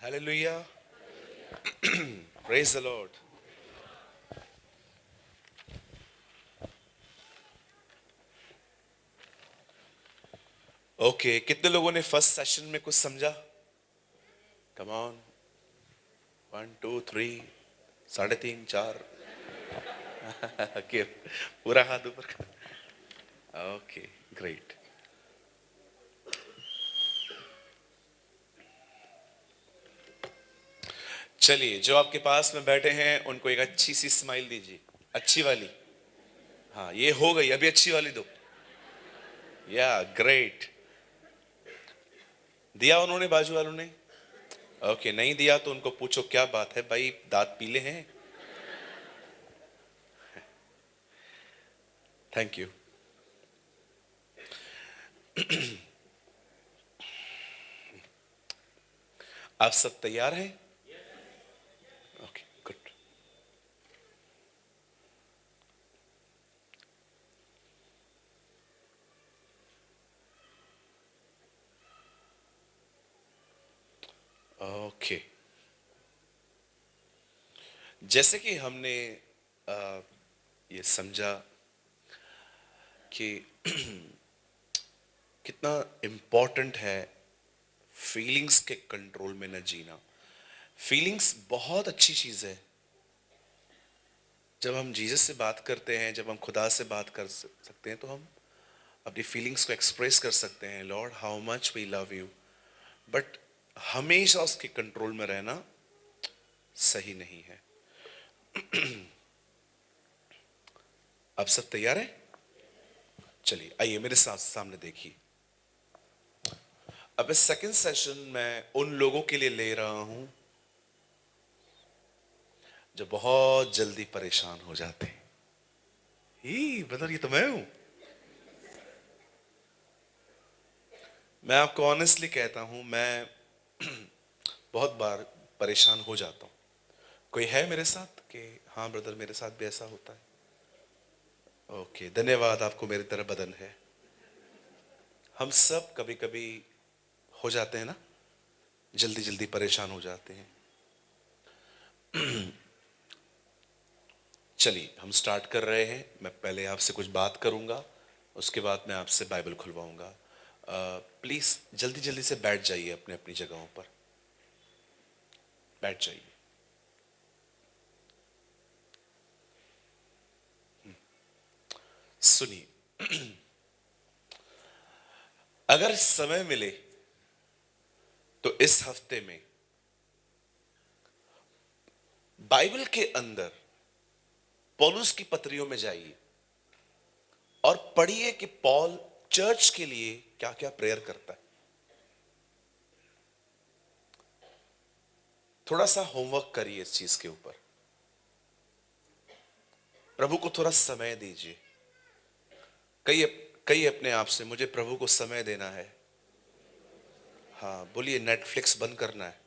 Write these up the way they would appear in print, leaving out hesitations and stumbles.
Hallelujah. Praise the Lord. Okay कितने लोगों ने फर्स्ट सेशन में कुछ समझा? Come on, 1 2 3, 3.5 4। ओके, पूरा हाथ ऊपर कर। Okay, great. चलिए, जो आपके पास में बैठे हैं उनको एक अच्छी सी स्माइल दीजिए, अच्छी वाली। हाँ, ये हो गई, अभी अच्छी वाली दो। या ग्रेट। दिया उन्होंने, बाजू वालों ने? ओके, नहीं दिया तो उनको पूछो क्या बात है भाई, दांत पीले हैं? Thank you. आप सब तैयार हैं? Okay, good. ओके, जैसे कि हमने अ, ये समझा कि कितना इम्पोर्टेंट है फीलिंग्स के कंट्रोल में न जीना। फीलिंग्स बहुत अच्छी चीज है। जब हम जीसस से बात करते हैं, जब हम खुदा से बात कर सकते हैं, तो हम अपनी फीलिंग्स को एक्सप्रेस कर सकते हैं, Lord how much we love you. But हमेशा उसके कंट्रोल में रहना सही नहीं है। आप सब तैयार हैं? चलिए, आइए मेरे साथ सामने देखिए। अब इस सेकंड सेशन में उन लोगों के लिए ले रहा हूं जो बहुत जल्दी परेशान हो जाते हैं। ही ब्रदर, ये तो मैं हूं। मैं आपको ऑनेस्टली कहता हूं, मैं बहुत बार परेशान हो जाता हूं। कोई है मेरे साथ कि हाँ ब्रदर, मेरे साथ भी ऐसा होता है? ओके, धन्यवाद, आपको मेरी तरह बदन है। हम सब कभी कभी हो जाते हैं ना, जल्दी जल्दी परेशान हो जाते हैं। चलिए, हम स्टार्ट कर रहे हैं। मैं पहले आपसे कुछ बात करूंगा, उसके बाद मैं आपसे बाइबल खुलवाऊंगा। प्लीज जल्दी जल्दी से बैठ जाइए अपने अपनी जगहों पर, बैठ जाइए। सुनिए, अगर समय मिले तो इस हफ्ते में बाइबल के अंदर पौलुस की पत्रियों में जाइए और पढ़िए कि पॉल चर्च के लिए क्या क्या प्रेयर करता है। थोड़ा सा होमवर्क करिए इस चीज के ऊपर। प्रभु को थोड़ा समय दीजिए। कई कई अपने आप से, मुझे प्रभु को समय देना है। हाँ बोलिए, नेटफ्लिक्स बंद करना है।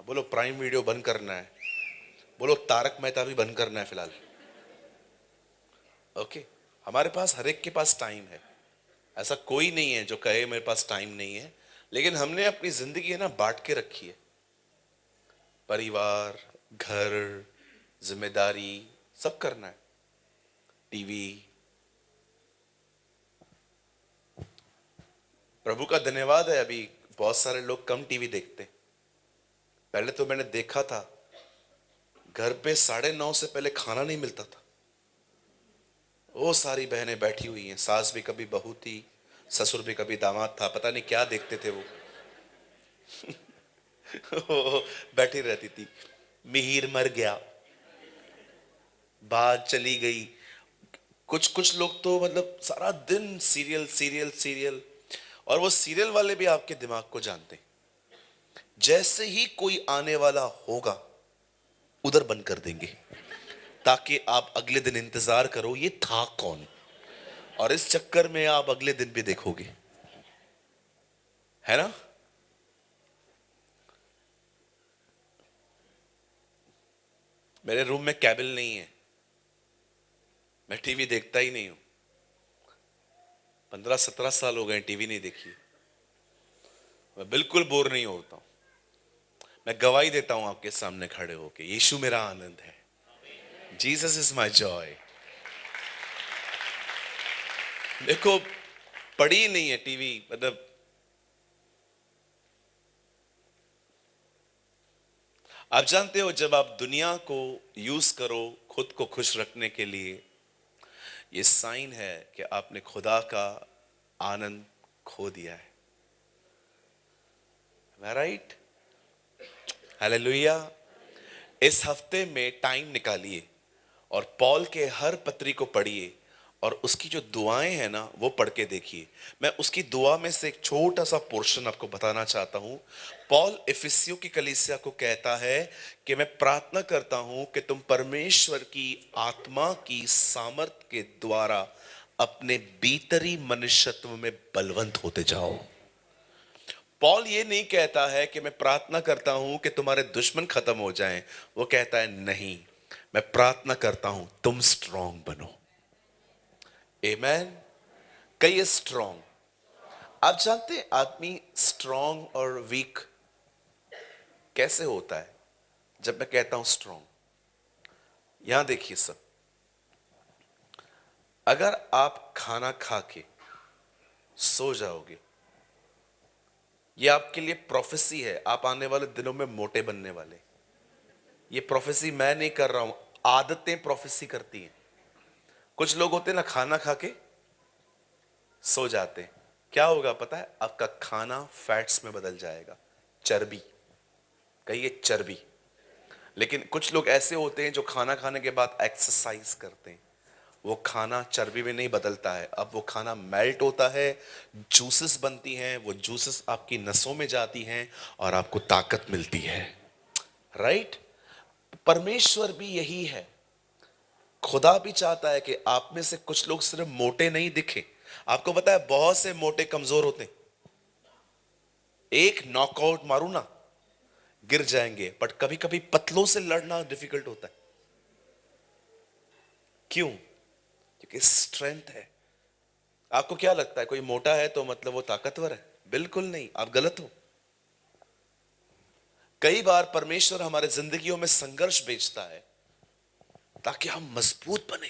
बोलो, प्राइम वीडियो बंद करना है। बोलो, तारक मेहता भी बंद करना है फिलहाल। ओके, हमारे पास, हर एक के पास टाइम है। ऐसा कोई नहीं है जो कहे मेरे पास टाइम नहीं है। लेकिन हमने अपनी जिंदगी है ना बांट के रखी है। परिवार, घर, जिम्मेदारी, सब करना है। टीवी। प्रभु का धन्यवाद है, अभी बहुत सारे लोग कम टीवी देखते हैं। पहले तो मैंने देखा था, घर पे 9:30 से पहले खाना नहीं मिलता था। वो सारी बहनें बैठी हुई हैं, सास भी कभी बहू थी, ससुर भी कभी दामाद था, पता नहीं क्या देखते थे वो। वो बैठी रहती थी। मिहिर मर गया, बात चली गई। कुछ कुछ लोग तो मतलब सारा दिन सीरियल सीरियल सीरियल। और वो सीरियल वाले भी आपके दिमाग को जानते हैं। जैसे ही कोई आने वाला होगा, उधर बंद कर देंगे, ताकि आप अगले दिन इंतजार करो ये था कौन। और इस चक्कर में आप अगले दिन भी देखोगे, है ना? मेरे रूम में केबल नहीं है, मैं टीवी देखता ही नहीं हूं। 15 17 साल हो गए टीवी नहीं देखी। मैं बिल्कुल बोर नहीं होता हूं। मैं गवाही देता हूं आपके सामने खड़े होके, यीशु मेरा आनंद है। Jesus is my Joy. देखो, पड़ी नहीं है टीवी, मतलब आप जानते हो जब आप दुनिया को यूज करो खुद को खुश रखने के लिए, ये साइन है कि आपने खुदा का आनंद खो दिया है। राइट? हालेलुया। इस हफ्ते में टाइम निकालिए और पॉल के हर पत्री को पढ़िए और उसकी जो दुआएं हैं ना वो पढ़ के देखिए। मैं उसकी दुआ में से एक छोटा सा पोर्शन आपको बताना चाहता हूं। पॉल इफिसियों की कलीसिया को कहता है कि मैं प्रार्थना करता हूं कि तुम परमेश्वर की आत्मा की सामर्थ के द्वारा अपने भीतरी मनुष्यत्व में बलवंत होते जाओ। पॉल ये नहीं कहता है कि मैं प्रार्थना करता हूं कि तुम्हारे दुश्मन खत्म हो जाएं। वो कहता है नहीं, मैं प्रार्थना करता हूं तुम स्ट्रांग बनो। आमेन। कहिए स्ट्रांग। आप जानते हैं आदमी स्ट्रांग और वीक कैसे होता है? जब मैं कहता हूं स्ट्रांग, यहां देखिए सब, अगर आप खाना खा के सो जाओगे, ये आपके लिए प्रोफेसी है, आप आने वाले दिनों में मोटे बनने वाले। ये प्रोफेसी मैं नहीं कर रहा हूं, आदतें प्रोफेसी करती हैं। कुछ लोग होते हैं ना, खाना खा के सो जाते हैं, क्या होगा पता है? आपका खाना फैट्स में बदल जाएगा, चर्बी। कहिए चर्बी। लेकिन कुछ लोग ऐसे होते हैं जो खाना खाने के बाद एक्सरसाइज करते हैं, वो खाना चर्बी में नहीं बदलता है, अब वो खाना मेल्ट होता है, जूसेस बनती हैं, वो जूसेस आपकी नसों में जाती हैं और आपको ताकत मिलती है। राइट? परमेश्वर भी यही है। खुदा भी चाहता है कि आप में से कुछ लोग सिर्फ मोटे नहीं दिखे। आपको पता है बहुत से मोटे कमजोर होते हैं, एक नॉकआउट मारू ना गिर जाएंगे। बट कभी कभी पतलों से लड़ना डिफिकल्ट होता है। क्यों? क्योंकि स्ट्रेंथ है। आपको क्या लगता है कोई मोटा है तो मतलब वो ताकतवर है? बिल्कुल नहीं, आप गलत हो। कई बार परमेश्वर हमारे जिंदगियों में संघर्ष भेजता है ताकि हम मजबूत बने।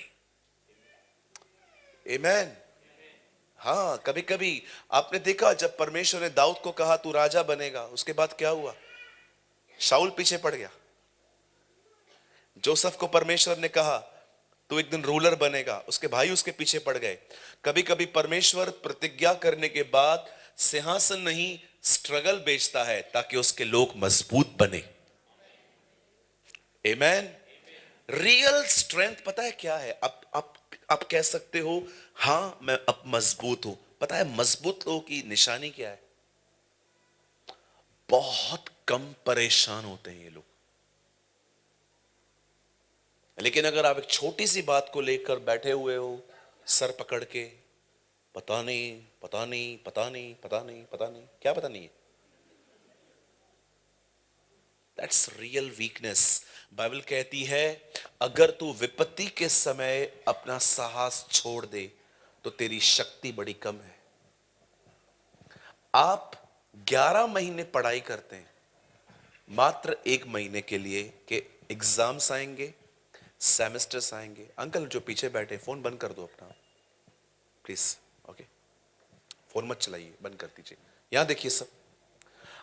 आमेन। हाँ, कभी कभी आपने देखा जब परमेश्वर ने दाऊद को कहा तू राजा बनेगा, उसके बाद क्या हुआ? शाऊल पीछे पड़ गया। जोसेफ को परमेश्वर ने कहा तू एक दिन रूलर बनेगा, उसके भाई उसके पीछे पड़ गए। कभी कभी परमेश्वर प्रतिज्ञा करने के बाद सिंहासन नहीं, स्ट्रगल बेचता है ताकि उसके लोग मजबूत बने। आमेन। रियल स्ट्रेंथ पता है क्या है? आप कह सकते हो हाँ मैं अब मजबूत हूं। पता है मजबूत लोगों की निशानी क्या है? बहुत कम परेशान होते हैं ये लोग। लेकिन अगर आप एक छोटी सी बात को लेकर बैठे हुए हो सर पकड़ के, पता नहीं पता नहीं पता नहीं पता नहीं पता नहीं, क्या पता नहीं है? That's real weakness. बाइबल कहती है अगर तू विपत्ति के समय अपना साहस छोड़ दे तो तेरी शक्ति बड़ी कम है। आप 11 महीने पढ़ाई करते हैं मात्र एक महीने के लिए कि एग्जाम्स आएंगे, सेमेस्टर्स आएंगे। अंकल जो पीछे बैठे फोन बंद कर दो अपना प्लीज। ओके, फोन मत चलाइए, बंद कर दीजिए। यहां देखिए सब,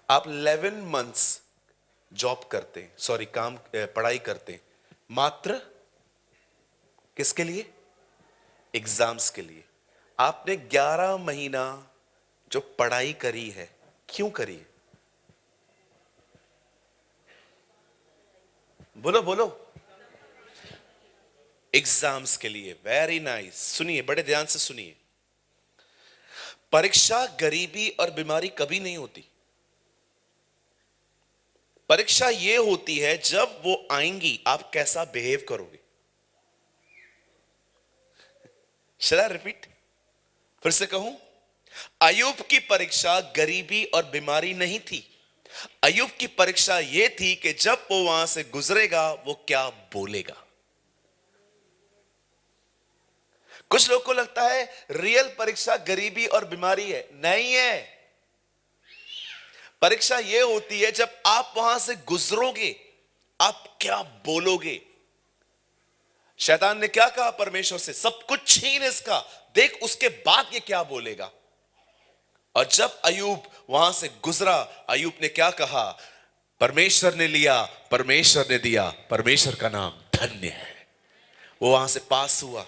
आप 11 मंथ्स जॉब करते हैं, सॉरी काम पढ़ाई करते हैं मात्र किसके लिए? एग्जाम्स के लिए। आपने 11 महीना जो पढ़ाई करी है, क्यों करी है? बोलो बोलो। एग्जाम्स के लिए। Very nice. सुनिए, बड़े ध्यान से सुनिए। परीक्षा गरीबी और बीमारी कभी नहीं होती। परीक्षा यह होती है जब वो आएंगी आप कैसा बिहेव करोगे। शैल आई रिपीट? फिर से कहूं, अय्यूब की परीक्षा गरीबी और बीमारी नहीं थी। अय्यूब की परीक्षा यह थी कि जब वो वहां से गुजरेगा वो क्या बोलेगा। कुछ लोग को लगता है रियल परीक्षा गरीबी और बीमारी है, नहीं है। परीक्षा ये होती है जब आप वहां से गुजरोगे, आप क्या बोलोगे। शैतान ने क्या कहा परमेश्वर से, सब कुछ छीन इसका, देख उसके बाद ये क्या बोलेगा। और जब अय्यूब वहां से गुजरा, अय्यूब ने क्या कहा, परमेश्वर ने लिया, परमेश्वर ने दिया, परमेश्वर का नाम धन्य है। वो वहां से पास हुआ।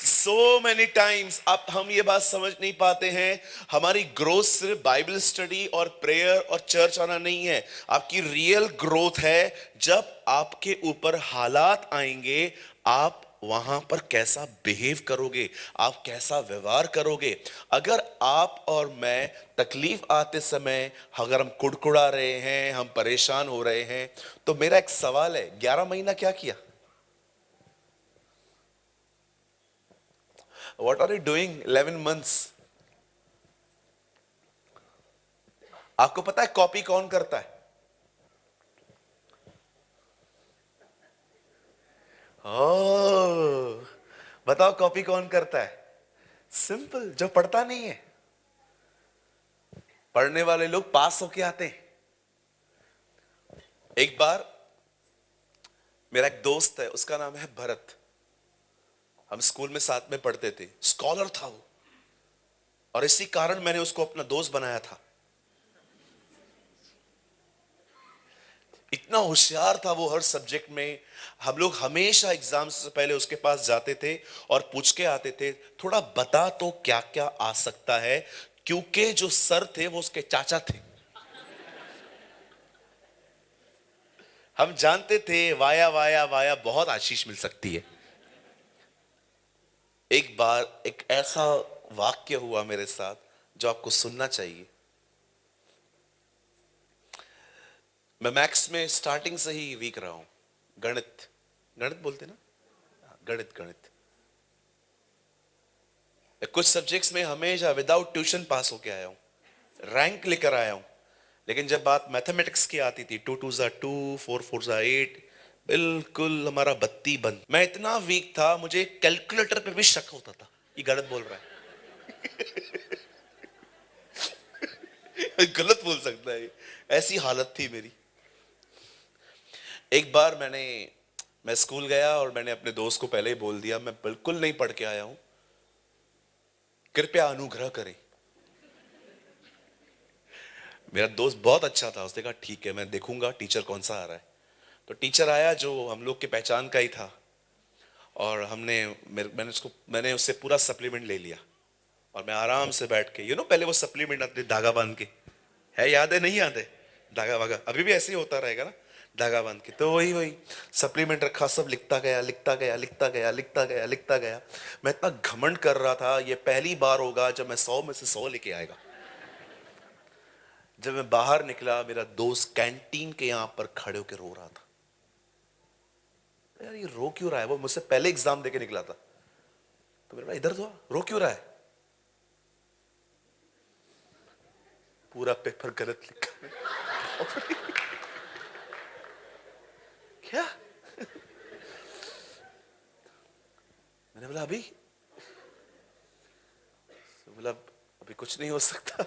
सो मेनी टाइम्स अब हम ये बात समझ नहीं पाते हैं, हमारी ग्रोथ सिर्फ बाइबल स्टडी और प्रेयर और चर्च आना नहीं है। आपकी रियल ग्रोथ है जब आपके ऊपर हालात आएंगे, आप वहां पर कैसा बिहेव करोगे, आप कैसा व्यवहार करोगे। अगर आप और मैं तकलीफ आते समय अगर हम कुड़कुड़ा रहे हैं, हम परेशान हो रहे हैं, तो मेरा एक सवाल है, 11 महीना क्या किया? What are you doing 11 months? आपको पता है कॉपी कौन करता है? ओह, बताओ कॉपी कौन करता है? सिंपल, जो पढ़ता नहीं है। पढ़ने वाले लोग पास होके आते हैं। एक बार मेरा एक दोस्त है, उसका नाम है भरत। हम स्कूल में साथ में पढ़ते थे, स्कॉलर था वो, और इसी कारण मैंने उसको अपना दोस्त बनाया था। इतना होशियार था वो हर सब्जेक्ट में। हम लोग हमेशा एग्जाम से पहले उसके पास जाते थे और पूछ के आते थे, थोड़ा बता तो क्या क्या आ सकता है, क्योंकि जो सर थे वो उसके चाचा थे। हम जानते थे वाया वाया वाया बहुत आशीष मिल सकती है। एक बार एक ऐसा वाक्य हुआ मेरे साथ जो आपको सुनना चाहिए। मैं मैथ्स में स्टार्टिंग से ही वीक रहा हूं। गणित, गणित बोलते ना, गणित गणित कुछ सब्जेक्ट्स में हमेशा विदाउट ट्यूशन पास होके आया हूं, रैंक लेकर आया हूं। लेकिन जब बात मैथमेटिक्स की आती थी, 2 2 जा 2, 4 4 जा 8, बिल्कुल हमारा बत्ती बंद। मैं इतना वीक था, मुझे कैलकुलेटर पे भी शक होता था ये गलत बोल रहा है। गलत बोल सकता है, ऐसी हालत थी मेरी। एक बार मैं स्कूल गया और मैंने अपने दोस्त को पहले ही बोल दिया, मैं बिल्कुल नहीं पढ़ के आया हूं, कृपया अनुग्रह करें। मेरा दोस्त बहुत अच्छा था, उसने कहा ठीक है मैं देखूंगा टीचर कौन सा आ रहा है। तो टीचर आया जो हम लोग के पहचान का ही था, और मैंने उससे पूरा सप्लीमेंट ले लिया। और मैं आराम से बैठ के, पहले वो सप्लीमेंट आते धागा बांध के, है याद है नहीं याद है? धागा वागा अभी भी ऐसे ही होता रहेगा ना, धागा बांध के। तो वही वही सप्लीमेंट रखा, सब लिखता गया लिखता गया लिखता गया लिखता गया लिखता गया। मैं इतना घमंड कर रहा था, ये पहली बार होगा जब मैं 100 में से 100 लेके आएगा। जब मैं बाहर निकला, मेरा दोस्त कैंटीन के यहां पर खड़े होकर रो रहा था। यार ये रो क्यों रहा है? वो मुझसे पहले एग्जाम देके निकला था। तो मेरे भाई इधर तो रो क्यों रहा है? पूरा पेपर गलत लिखा। क्या? मैंने बोला अभी, बोला अभी कुछ नहीं हो सकता।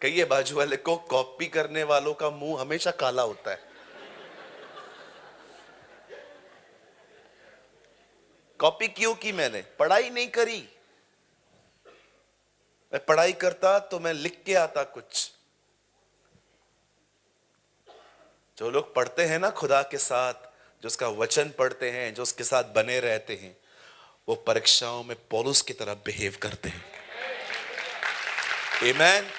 कहिए बाजू वाले को, कॉपी करने वालों का मुंह हमेशा काला होता है। कॉपी क्यों की? मैंने पढ़ाई नहीं करी। मैं पढ़ाई करता तो मैं लिख के आता कुछ। जो लोग पढ़ते हैं ना खुदा के साथ, जो उसका वचन पढ़ते हैं, जो उसके साथ बने रहते हैं, वो परीक्षाओं में पौलुस की तरह बिहेव करते हैं। आमीन।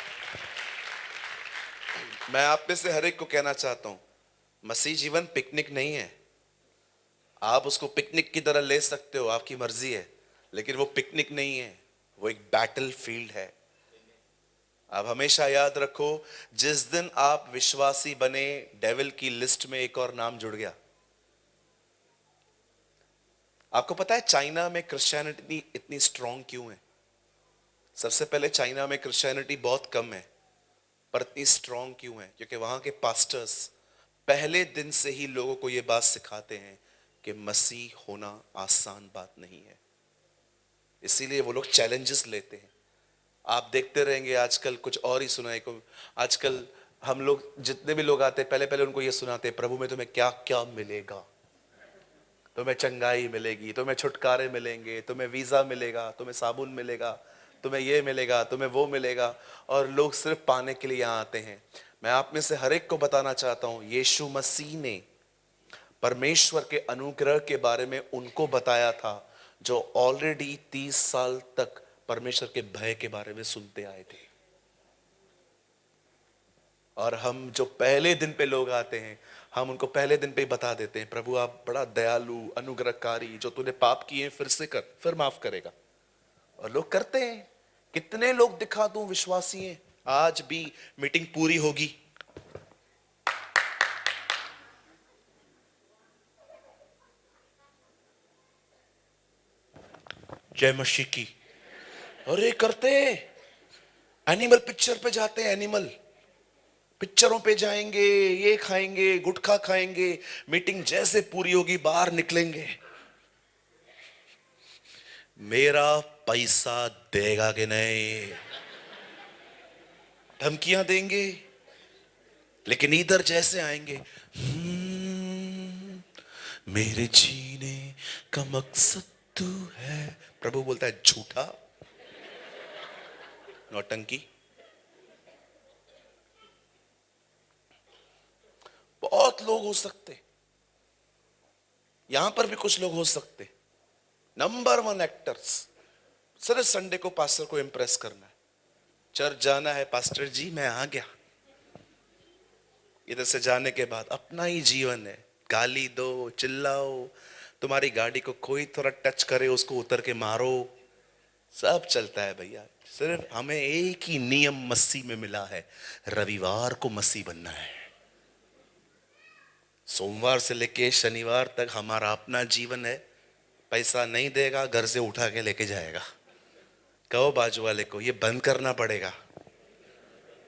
मैं आप में से हर एक को कहना चाहता हूं, मसीह जीवन पिकनिक नहीं है। आप उसको पिकनिक की तरह ले सकते हो, आपकी मर्जी है, लेकिन वो पिकनिक नहीं है, वो एक बैटल फील्ड है। आप हमेशा याद रखो, जिस दिन आप विश्वासी बने, डेविल की लिस्ट में एक और नाम जुड़ गया। आपको पता है चाइना में क्रिश्चियनिटी इतनी स्ट्रांग क्यों है? सबसे पहले चाइना में क्रिश्चियनिटी बहुत कम है, पर इतनी स्ट्रांग क्यों है? क्योंकि वहां के पास्टर्स पहले दिन से ही लोगों को यह बात सिखाते हैं कि मसीह होना आसान बात नहीं है। इसीलिए वो लोग चैलेंजेस लेते हैं। आप देखते रहेंगे आजकल कुछ और ही सुनाई को। आजकल हम लोग जितने भी लोग आते हैं पहले पहले उनको ये सुनाते हैं, प्रभु में तुम्हें क्या क्या मिलेगा, तुम्हें चंगाई मिलेगी, तुम्हें छुटकारे मिलेंगे, तुम्हें वीजा मिलेगा, तुम्हें साबुन मिलेगा, तुम्हें ये मिलेगा, तुम्हें वो मिलेगा। और लोग सिर्फ पाने के लिए यहाँ आते हैं। मैं आप में से हर एक को बताना चाहता हूँ, यीशु मसीह ने परमेश्वर के अनुग्रह के बारे में उनको बताया था जो ऑलरेडी 30 साल तक परमेश्वर के भय के बारे में सुनते आए थे। और हम जो पहले दिन पे लोग आते हैं, हम उनको पहले दिन पे ही बता देते हैं, प्रभु आप बड़ा दयालु अनुग्रहकारी, जो तूने पाप किए फिर से कर, फिर माफ करेगा। और लोग करते हैं। कितने लोग दिखा दूं विश्वासी हैं, आज भी मीटिंग पूरी होगी, जय मसीह की, और ये करते हैं। एनिमल पिक्चर पे जाते हैं, एनिमल पिक्चरों पे जाएंगे, ये खाएंगे, गुटखा खाएंगे, मीटिंग जैसे पूरी होगी बाहर निकलेंगे, मेरा पैसा देगा कि नहीं, धमकियां देंगे। लेकिन इधर जैसे आएंगे, मेरे जीने का मकसद तू है, प्रभु बोलता है झूठा, नौटंकी। बहुत लोग हो सकते, यहां पर भी कुछ लोग हो सकते, नंबर 1 एक्टर्स, सिर्फ संडे को पास्टर को इंप्रेस करना है, चर्च जाना है, पास्टर जी मैं आ गया। इधर से जाने के बाद अपना ही जीवन है, गाली दो, चिल्लाओ, तुम्हारी गाड़ी को कोई थोड़ा टच करे उसको उतर के मारो, सब चलता है भैया। सिर्फ हमें एक ही नियम मसीह में मिला है, रविवार को मसीह बनना है। सोमवार से लेके शनिवार तक हमारा अपना जीवन है। पैसा नहीं देगा, घर से उठा के लेके जाएगा। कहो बाजू वाले को ये बंद करना पड़ेगा।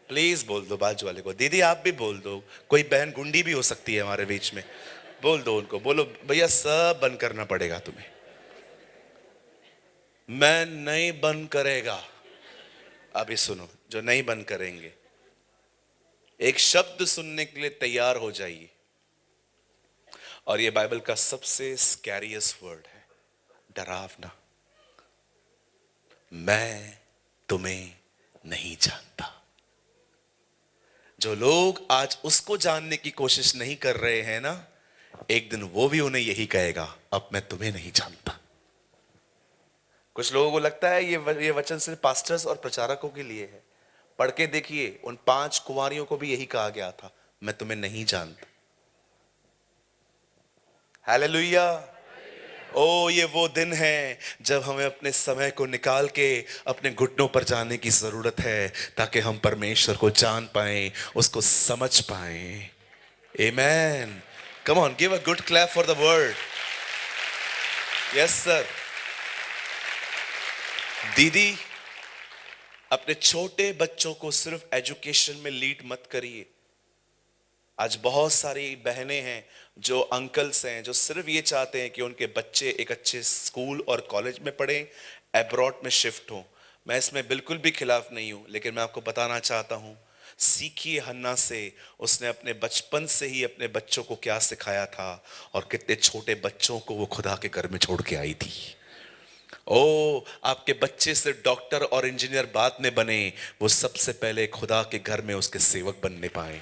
प्लीज बोल दो बाजू वाले को, दीदी आप भी बोल दो, कोई बहन गुंडी भी हो सकती है हमारे बीच में, बोल दो उनको, बोलो भैया सब बंद करना पड़ेगा तुम्हें। मैं नहीं बंद करेगा। अभी सुनो, जो नहीं बंद करेंगे, एक शब्द सुनने के लिए तैयार हो जाइए। और ये बाइबल का सबसे स्कैरियस्ट वर्ड है, डरावना। मैं तुम्हें नहीं जानता। जो लोग आज उसको जानने की कोशिश नहीं कर रहे हैं ना, एक दिन वो भी उन्हें यही कहेगा, अब मैं तुम्हें नहीं जानता। कुछ लोगों को लगता है ये वचन सिर्फ पास्टर्स और प्रचारकों के लिए है। पढ़ के देखिए, उन 5 कुंवारियों को भी यही कहा गया था, मैं तुम्हें नहीं जानता। हालेलुया। ओ ये वो दिन है जब हमें अपने समय को निकाल के अपने घुटनों पर जाने की जरूरत है, ताकि हम परमेश्वर को जान पाएं, उसको समझ पाएं। Amen. Come on, give a good clap for the word. Yes sir. दीदी, अपने छोटे बच्चों को सिर्फ एजुकेशन में लीड मत करिए। आज बहुत सारी बहनें हैं जो अंकल्स हैं जो सिर्फ ये चाहते हैं कि उनके बच्चे एक अच्छे स्कूल और कॉलेज में पढ़ें, अब्रॉड में शिफ्ट हों। मैं इसमें बिल्कुल भी खिलाफ नहीं हूं, लेकिन मैं आपको बताना चाहता हूं, सीखिए हन्ना से, उसने अपने बचपन से ही अपने बच्चों को क्या सिखाया था, और कितने छोटे बच्चों को वो खुदा के घर में छोड़ के आई थी। ओ आपके बच्चे से डॉक्टर और इंजीनियर बाद में बने, वो सबसे पहले खुदा के घर में उसके सेवक बनने पाए।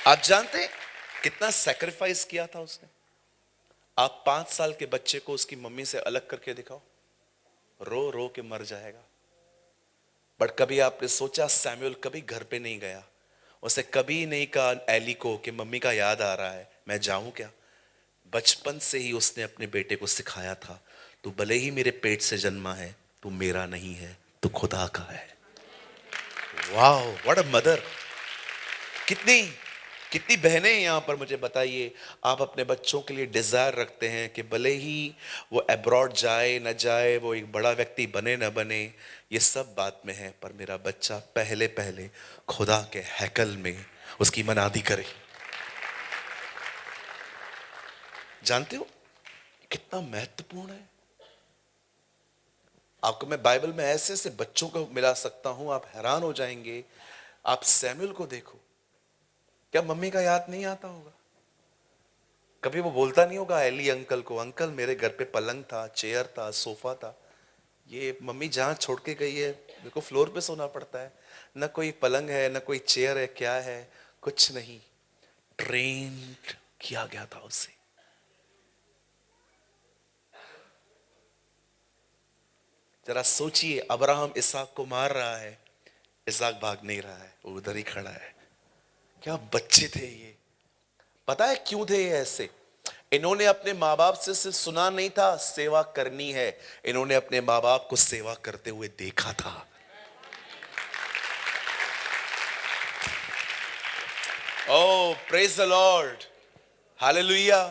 आप जानते हैं कितना सैक्रिफाइस किया था उसने। आप 5 साल के बच्चे को उसकी मम्मी से अलग करके दिखाओ, रो रो के मर जाएगा। बट कभी आपने सोचा, सैमुअल कभी घर पे नहीं गया, उसे कभी नहीं कहा एली को कि मम्मी का याद आ रहा है, मैं जाऊं क्या। बचपन से ही उसने अपने बेटे को सिखाया था, तू भले ही मेरे पेट से जन्मा है, तू मेरा नहीं है, तू खुदा का है। वाह, व्हाट अ मदर। कितनी कितनी बहनें यहाँ पर, मुझे बताइए, आप अपने बच्चों के लिए डिजायर रखते हैं कि भले ही वो अब्रॉड जाए न जाए, वो एक बड़ा व्यक्ति बने न बने, ये सब बात में है, पर मेरा बच्चा पहले पहले खुदा के हैकल में उसकी मनादी करे। जानते हो कितना महत्वपूर्ण है। आपको मैं बाइबल में ऐसे ऐसे बच्चों को मिला सकता हूं, आप हैरान हो जाएंगे। आप सैमुअल को देखो, क्या मम्मी का याद नहीं आता होगा? कभी वो बोलता नहीं होगा एली अंकल को, अंकल मेरे घर पे पलंग था, चेयर था, सोफा था, ये मम्मी जहां छोड़ के गई है मेरे को फ्लोर पे सोना पड़ता है, ना कोई पलंग है ना कोई चेयर है, क्या है? कुछ नहीं। ट्रेंड किया गया था उसे। जरा सोचिए, अब्राहम इसहाक को मार रहा है, इसहाक भाग नहीं रहा है, वो उधर ही खड़ा है। क्या बच्चे थे ये! पता है क्यों थे ये ऐसे? इन्होंने अपने माँ बाप से सिर्फ सुना नहीं था सेवा करनी है, इन्होंने अपने माँ बाप को सेवा करते हुए देखा था। Oh praise the lord, hallelujah.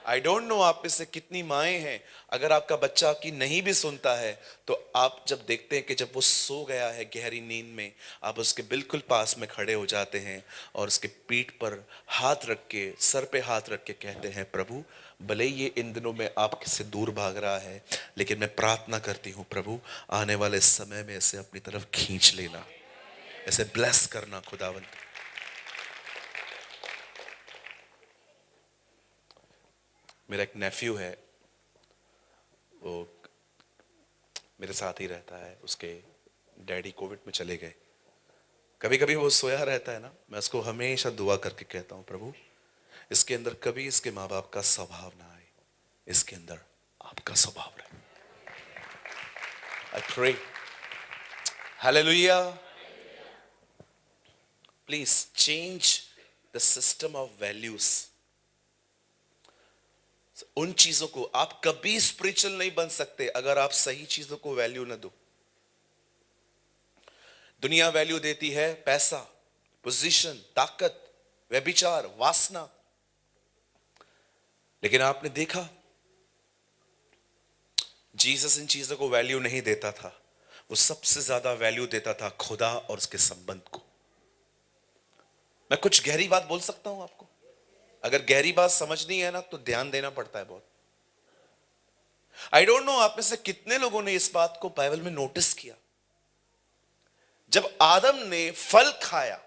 I don't know आप में से कितनी माएं हैं, अगर आपका बच्चा आपकी नहीं भी सुनता है तो आप जब देखते हैं कि जब वो सो गया है गहरी नींद में, आप उसके बिल्कुल पास में खड़े हो जाते हैं और उसके पीठ पर हाथ रख के, सर पे हाथ रख के कहते हैं, प्रभु भले ये इन दिनों में आपसे दूर भाग रहा है, लेकिन मैं प्रार्थना करती हूँ प्रभु आने वाले समय में इसे अपनी तरफ खींच लेना, इसे ब्लेस करना खुदावंत। मेरा एक नेफ्यू है, वो मेरे साथ ही रहता है, उसके डैडी कोविड में चले गए। कभी कभी वो सोया रहता है ना, मैं उसको हमेशा दुआ करके कहता हूं प्रभु इसके अंदर कभी इसके माँ बाप का स्वभाव ना आए, इसके अंदर आपका स्वभाव रहे। I pray, hallelujah. Please change the system of values. उन चीजों को, आप कभी स्पिरिचुअल नहीं बन सकते अगर आप सही चीजों को वैल्यू न दो। दुनिया वैल्यू देती है पैसा, पोजीशन, ताकत, व्यभिचार, वासना, लेकिन आपने देखा जीसस इन चीजों को वैल्यू नहीं देता था, वो सबसे ज्यादा वैल्यू देता था खुदा और उसके संबंध को। मैं कुछ गहरी बात बोल सकता हूं आपको, अगर गहरी बात समझनी है ना तो ध्यान देना पड़ता है बहुत। आई डोंट नो आप में से कितने लोगों ने इस बात को बाइबल में नोटिस किया, जब आदम ने फल खाया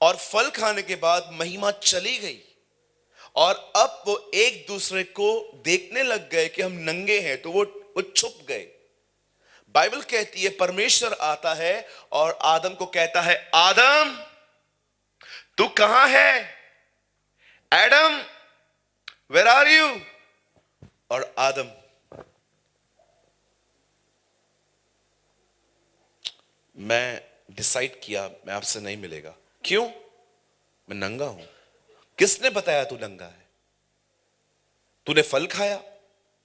और फल खाने के बाद महिमा चली गई और अब वो एक दूसरे को देखने लग गए कि हम नंगे हैं, तो वो छुप गए। बाइबल कहती है परमेश्वर आता है और आदम को कहता है, आदम तू कहां है? Adam where are you? और आदम, मैं डिसाइड किया मैं आपसे नहीं मिलेगा। क्यों? मैं नंगा हूं। किसने बताया तू नंगा है? तूने फल खाया?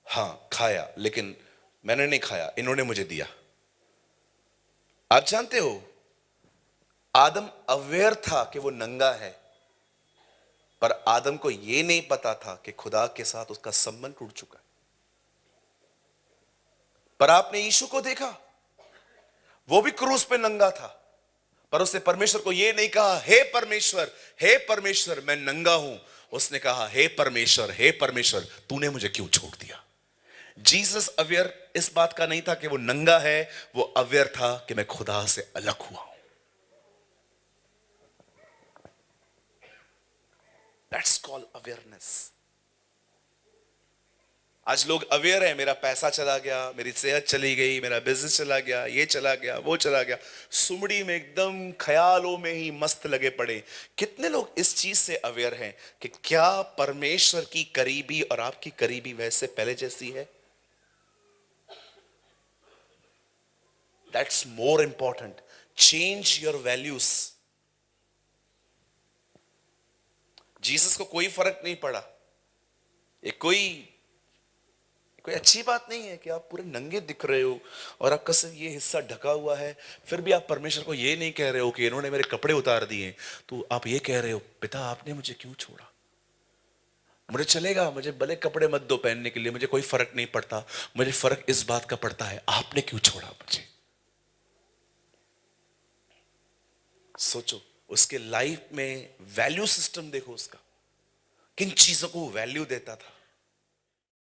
हां खाया, लेकिन मैंने नहीं खाया, इन्होंने मुझे दिया। आप जानते हो आदम अवेयर था कि वो नंगा है, पर आदम को यह नहीं पता था कि खुदा के साथ उसका संबंध टूट चुका है। पर आपने यीशु को देखा, वो भी क्रूस पे नंगा था, पर उसने परमेश्वर को यह नहीं कहा हे परमेश्वर मैं नंगा हूं। उसने कहा हे परमेश्वर तूने मुझे क्यों छोड़ दिया? जीसस अवेयर इस बात का नहीं था कि वो नंगा है, वो अवेयर था कि मैं खुदा से अलग हुआ हूं। That's called awareness. आज लोग अवेयर है, मेरा पैसा चला गया, मेरी सेहत चली गई, मेरा बिजनेस चला गया, ये चला गया, वो चला गया, सुमड़ी में एकदम ख्यालों में ही मस्त लगे पड़े। कितने लोग इस चीज से अवेयर हैं कि क्या परमेश्वर की करीबी और आपकी करीबी वैसे पहले जैसी है? That's more important. Change your values. Jesus को कोई फर्क नहीं पड़ा, ये कोई अच्छी बात नहीं है कि आप पूरे नंगे दिख रहे हो और आपका सिर्फ ये हिस्सा ढका हुआ है, फिर भी आप परमेश्वर को ये नहीं कह रहे हो कि इन्होंने मेरे कपड़े उतार दिए, तो आप ये कह रहे हो पिता आपने मुझे क्यों छोड़ा? मुझे चलेगा, मुझे भले कपड़े मत दो पहनने के लिए, मुझे कोई फर्क नहीं पड़ता, मुझे फर्क इस बात का पड़ता है आपने क्यों छोड़ा मुझे। सोचो उसके लाइफ में वैल्यू सिस्टम देखो उसका, किन चीजों को वैल्यू देता था।